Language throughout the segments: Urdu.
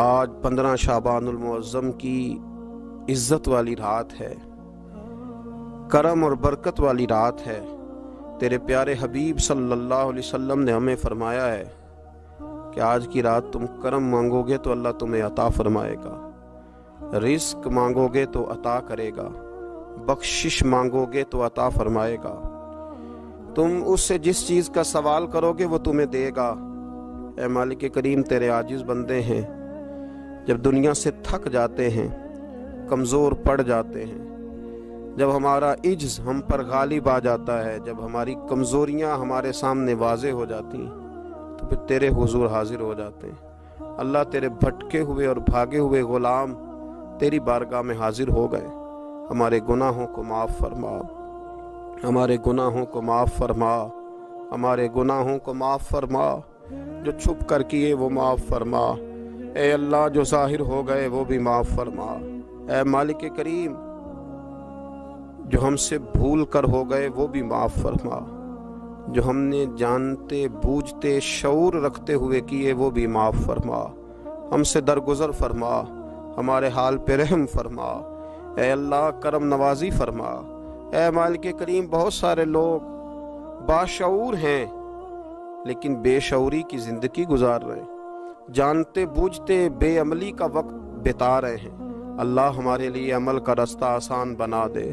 آج 15 شعبان المعظم کی عزت والی رات ہے، کرم اور برکت والی رات ہے۔ تیرے پیارے حبیب صلی اللہ علیہ وسلم نے ہمیں فرمایا ہے کہ آج کی رات تم کرم مانگو گے تو اللہ تمہیں عطا فرمائے گا، رزق مانگو گے تو عطا کرے گا، بخشش مانگو گے تو عطا فرمائے گا۔ تم اس سے جس چیز کا سوال کرو گے وہ تمہیں دے گا۔ اے مالک کریم، تیرے عاجز بندے ہیں، جب دنیا سے تھک جاتے ہیں، کمزور پڑ جاتے ہیں، جب ہمارا عجز ہم پر غالب آ جاتا ہے، جب ہماری کمزوریاں ہمارے سامنے واضح ہو جاتی ہیں، تو پھر تیرے حضور حاضر ہو جاتے ہیں۔ اللہ، تیرے بھٹکے ہوئے اور بھاگے ہوئے غلام تیری بارگاہ میں حاضر ہو گئے۔ ہمارے گناہوں کو معاف فرما، ہمارے گناہوں کو معاف فرما، ہمارے گناہوں کو معاف فرما، جو چھپ کر کیے وہ معاف فرما۔ اے اللہ، جو ظاہر ہو گئے وہ بھی معاف فرما۔ اے مالک کریم، جو ہم سے بھول کر ہو گئے وہ بھی معاف فرما، جو ہم نے جانتے بوجھتے شعور رکھتے ہوئے کیے وہ بھی معاف فرما۔ ہم سے درگزر فرما، ہمارے حال پہ رحم فرما۔ اے اللہ، کرم نوازی فرما۔ اے مالک کریم، بہت سارے لوگ باشعور ہیں لیکن بے شعوری کی زندگی گزار رہے ہیں، جانتے بوجھتے بے عملی کا وقت بتا رہے ہیں۔ اللہ، ہمارے لیے عمل کا رستہ آسان بنا دے۔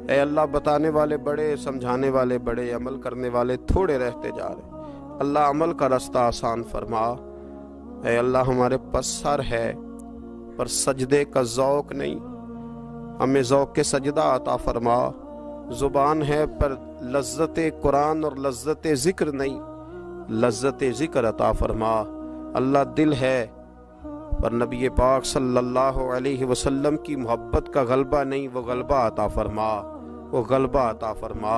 اے اللہ، بتانے والے بڑے، سمجھانے والے بڑے، عمل کرنے والے تھوڑے رہتے جا رہے۔ اللہ، عمل کا رستہ آسان فرما۔ اے اللہ، ہمارے پاس سر ہے پر سجدے کا ذوق نہیں، ہمیں ذوق سجدہ عطا فرما۔ زبان ہے پر لذت قرآن اور لذت ذکر نہیں، لذت ذکر عطا فرما۔ اللہ، دل ہے پر نبی پاک صلی اللہ علیہ وسلم کی محبت کا غلبہ نہیں، وہ غلبہ عطا فرما، وہ غلبہ عطا فرما۔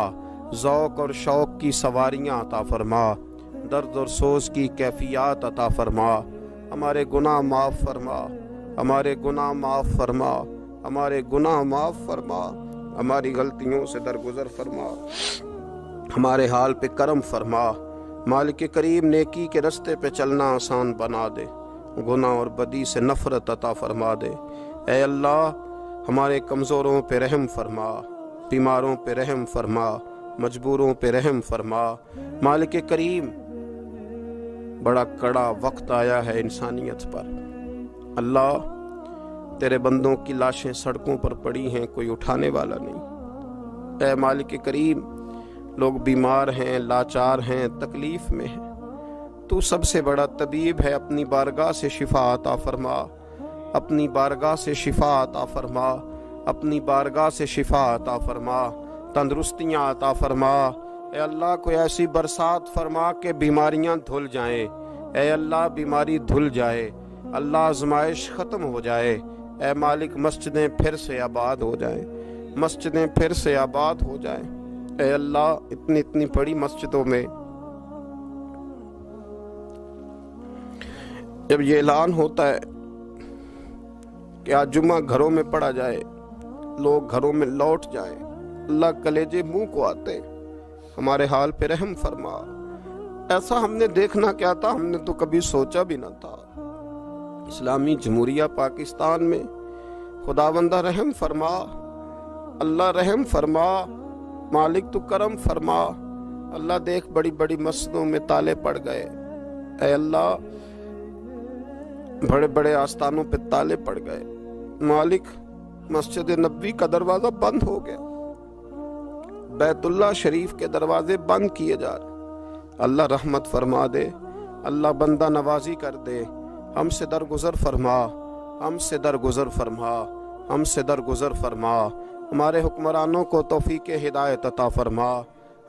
ذوق اور شوق کی سواریاں عطا فرما، درد اور سوز کی کیفیات عطا فرما۔ ہمارے گناہ معاف فرما، ہمارے گناہ معاف فرما، ہمارے گناہ معاف فرما، ہماری غلطیوں سے درگزر فرما، ہمارے حال پہ کرم فرما۔ مالک کریم، نیکی کے رستے پہ چلنا آسان بنا دے، گناہ اور بدی سے نفرت عطا فرما دے۔ اے اللہ، ہمارے کمزوروں پہ رحم فرما، بیماروں پہ رحم فرما، مجبوروں پہ رحم فرما۔ مالک کریم، بڑا کڑا وقت آیا ہے انسانیت پر۔ اللہ، تیرے بندوں کی لاشیں سڑکوں پر پڑی ہیں، کوئی اٹھانے والا نہیں۔ اے مالک کریم، لوگ بیمار ہیں، لاچار ہیں، تکلیف میں ہیں، تو سب سے بڑا طبیب ہے۔ اپنی بارگاہ سے شفا عطا فرما، اپنی بارگاہ سے شفا عطا فرما، اپنی بارگاہ سے شفا عطا فرما، تندرستیاں عطا فرما۔ اے اللہ، کوئی ایسی برسات فرما کہ بیماریاں دھل جائیں۔ اے اللہ، بیماری دھل جائے، اللہ، آزمائش ختم ہو جائے۔ اے مالک، مسجدیں پھر سے آباد ہو جائیں، مسجدیں پھر سے آباد ہو جائیں۔ اے اللہ، اتنی بڑی مسجدوں میں جب یہ اعلان ہوتا ہے کہ آج جمعہ گھروں میں پڑھا جائے، لوگ گھروں میں لوٹ جائیں، اللہ، کلیجے منہ کو آتے۔ ہمارے حال پہ رحم فرما۔ ایسا ہم نے دیکھنا کیا تھا، ہم نے تو کبھی سوچا بھی نہ تھا۔ اسلامی جمہوریہ پاکستان میں خداوندہ رحم فرما، اللہ رحم فرما، مالک تو کرم فرما۔ اللہ، دیکھ بڑی بڑی مسجدوں میں تالے پڑ گئے۔ اے اللہ، بڑے بڑے آستانوں پہ تالے پڑ گئے۔ مالک، مسجد نبوی کا دروازہ بند ہو گیا، بیت اللہ شریف کے دروازے بند کیے جا رہے۔ اللہ، رحمت فرما دے، اللہ، بندہ نوازی کر دے، ہم سے درگزر فرما، ہم سے درگزر فرما، ہم سے درگزر فرما۔ ہمارے حکمرانوں کو توفیق ہدایت عطا فرما،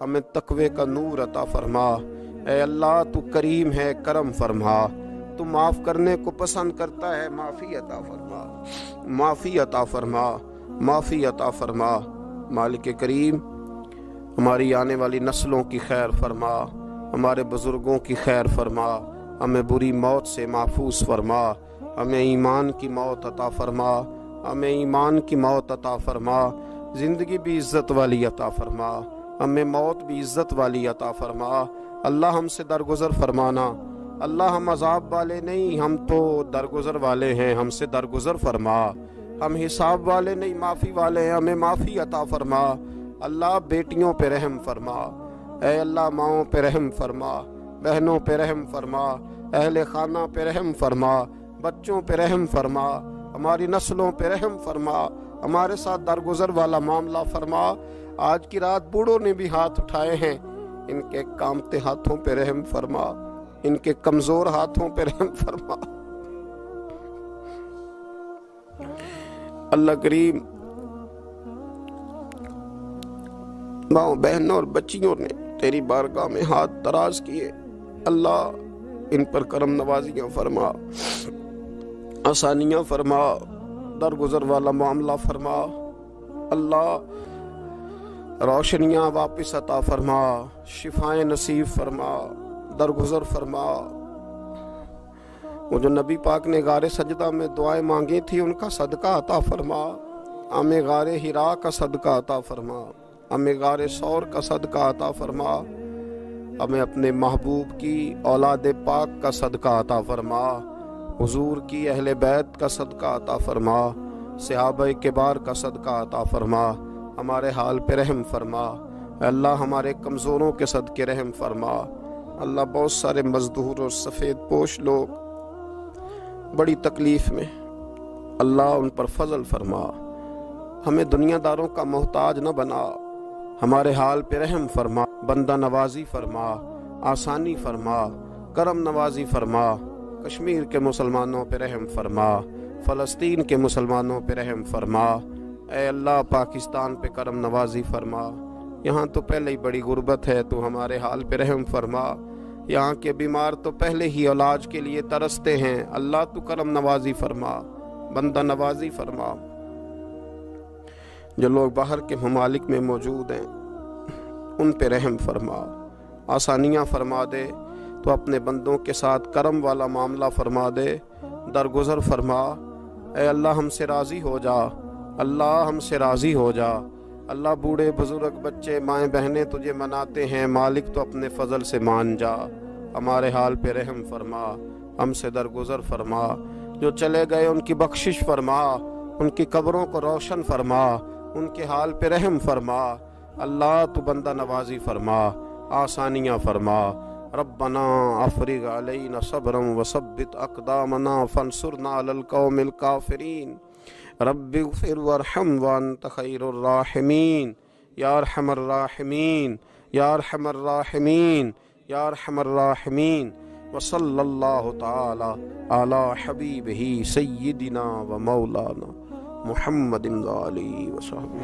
ہمیں تقوی کا نور عطا فرما۔ اے اللہ، تو کریم ہے، کرم فرما، تو معاف کرنے کو پسند کرتا ہے، معافی عطا فرما، معافی عطا فرما، معافی عطا فرما۔ مالک کریم، ہماری آنے والی نسلوں کی خیر فرما، ہمارے بزرگوں کی خیر فرما، ہمیں بری موت سے محفوظ فرما، ہمیں ایمان کی موت عطا فرما، ہمیں ایمان کی موت عطا فرما، زندگی بھی عزت والی عطا فرما، ہمیں موت بھی عزت والی عطا فرما۔ اللہ، ہم سے درگزر فرمانا، اللہ ہم عذاب والے نہیں، ہم تو درگزر والے ہیں، ہم سے درگزر فرما۔ ہم حساب والے نہیں، معافی والے ہیں، ہمیں معافی عطا فرما۔ اللہ بیٹیوں پہ رحم فرما، اے اللہ ماؤں پہ رحم فرما، بہنوں پہ رحم فرما، اہل خانہ پہ رحم فرما، بچوں پہ رحم فرما، ہماری نسلوں پہ رحم فرما، ہمارے ساتھ درگزر والا معاملہ فرما۔ آج کی رات بوڑھوں نے بھی ہاتھ اٹھائے ہیں، ان کے کامتے ہاتھوں پہ رحم فرما، ان کے کمزور ہاتھوں پہ رحم فرما۔ اللہ کریم ماؤں بہنوں اور بچیوں نے تیری بارگاہ میں ہاتھ دراز کیے، اللہ ان پر کرم نوازیاں فرما، آسانیاں فرما، درگزر والا معاملہ فرما۔ اللہ روشنیاں واپس عطا فرما، شفائیں نصیب فرما، درگزر فرما۔ وہ جو نبی پاک نے غار سجدہ میں دعائیں مانگی تھی ان کا صدقہ عطا فرما، ہمیں غار حرا کا صدقہ عطا فرما، ہمیں غار ثور کا صدقہ عطا فرما، ہمیں اپنے محبوب کی اولاد پاک کا صدقہ عطا فرما، حضور کی اہل بیت کا صدقہ عطا فرما، صحابہ کبار کا صدقہ عطا فرما، ہمارے حال پہ رحم فرما۔ اے اللہ ہمارے کمزوروں کے صدقے رحم فرما۔ اللہ بہت سارے مزدور اور سفید پوش لوگ بڑی تکلیف میں، اللہ ان پر فضل فرما، ہمیں دنیا داروں کا محتاج نہ بنا، ہمارے حال پہ رحم فرما، بندہ نوازی فرما، آسانی فرما، کرم نوازی فرما، کشمیر کے مسلمانوں پہ رحم فرما، فلسطین کے مسلمانوں پہ رحم فرما۔ اے اللہ پاکستان پہ کرم نوازی فرما، یہاں تو پہلے ہی بڑی غربت ہے، تو ہمارے حال پہ رحم فرما، یہاں کے بیمار تو پہلے ہی علاج کے لیے ترستے ہیں، اللہ تو کرم نوازی فرما، بندہ نوازی فرما۔ جو لوگ باہر کے ممالک میں موجود ہیں ان پہ رحم فرما، آسانیاں فرما دے، تو اپنے بندوں کے ساتھ کرم والا معاملہ فرما دے، درگزر فرما۔ اے اللہ ہم سے راضی ہو جا، اللہ ہم سے راضی ہو جا۔ اللہ بوڑھے بزرگ بچے مائیں بہنیں تجھے مناتے ہیں، مالک تو اپنے فضل سے مان جا، ہمارے حال پہ رحم فرما، ہم سے درگزر فرما۔ جو چلے گئے ان کی بخشش فرما، ان کی قبروں کو روشن فرما، ان کے حال پہ رحم فرما۔ اللہ تو بندہ نوازی فرما، آسانیاں فرما۔ ربنا افرغ علینا صبرا وثبت اقدامنا فانصرنا علی القوم الکافرین۔ رب اغفر وارحم وانت خیر الراحمین، یا ارحم الراحمین، یا ارحم الراحمین، یا ارحم الراحمین۔ وصلی اللہ تعالی علی حبیبہ سیدنا و مولانا محمد علیہ وسلم۔